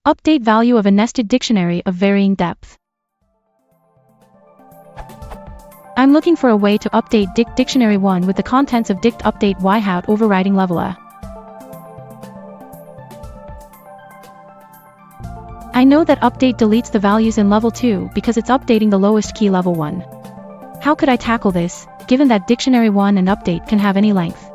Update value of a nested dictionary of varying depth. I'm looking for a way to update dictionary 1 with the contents of dict update yhout overriding level a. I know that update deletes the values in level 2 because it's updating the lowest key level 1. How could I tackle this, given that dictionary 1 and update can have any length?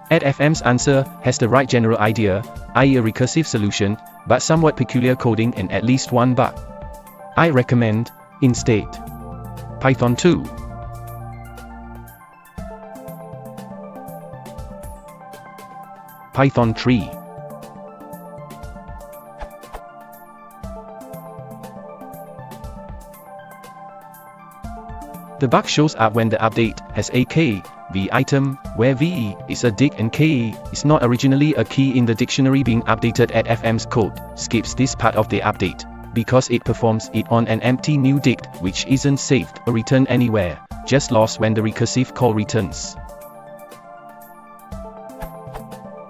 AddFM's answer has the right general idea, i.e. a recursive solution, but somewhat peculiar coding and at least one bug. I recommend, instead, Python 2. Python 3. The bug shows up when the update has a k, v item, where ve is a dict and ke is not originally a key in the dictionary being updated. AddFM's code skips this part of the update, because it performs it on an empty new dict which isn't saved or returned anywhere, just lost when the recursive call returns.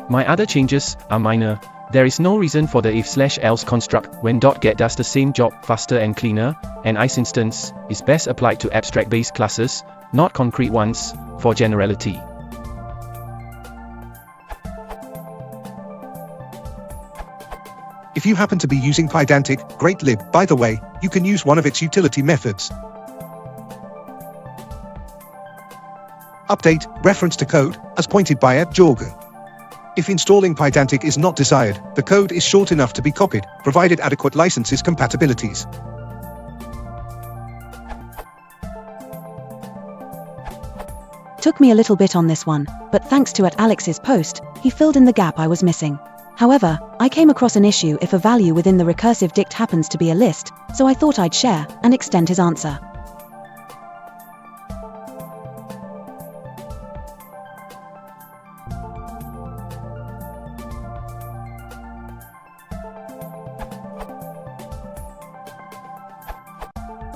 My other changes are minor. There is no reason for the if/else construct when .get does the same job faster and cleaner. An ICE instance is best applied to abstract-based classes, not concrete ones, for generality. If you happen to be using Pydantic, great lib, by the way, you can use one of its utility methods. Update, reference to code, as pointed by @jorgen. If installing Pydantic is not desired, the code is short enough to be copied, provided adequate licenses compatibilities. Took me a little bit on this one, but thanks to @Alex's post, he filled in the gap I was missing. However, I came across an issue if a value within the recursive dict happens to be a list, so I thought I'd share and extend his answer.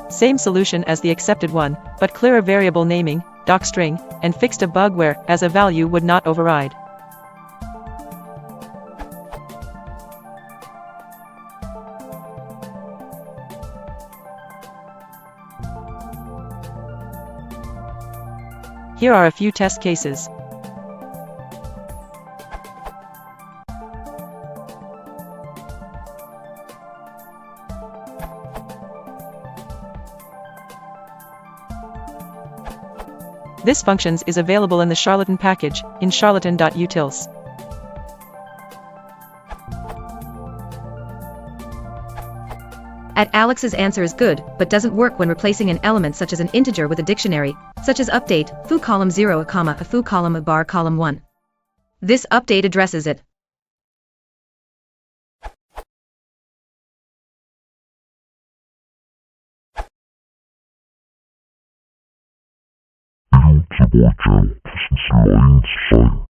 Same solution as the accepted one, but clearer variable naming, docstring, and fixed a bug where as a value would not override. Here are a few test cases. This functions is available in the charlatan package, in charlatan.utils. @Alex's answer is good, but doesn't work when replacing an element such as an integer with a dictionary, such as update, foo column 0 a comma a foo column a bar column 1. This update addresses it. Beautiful Joe, das ist 1 sein.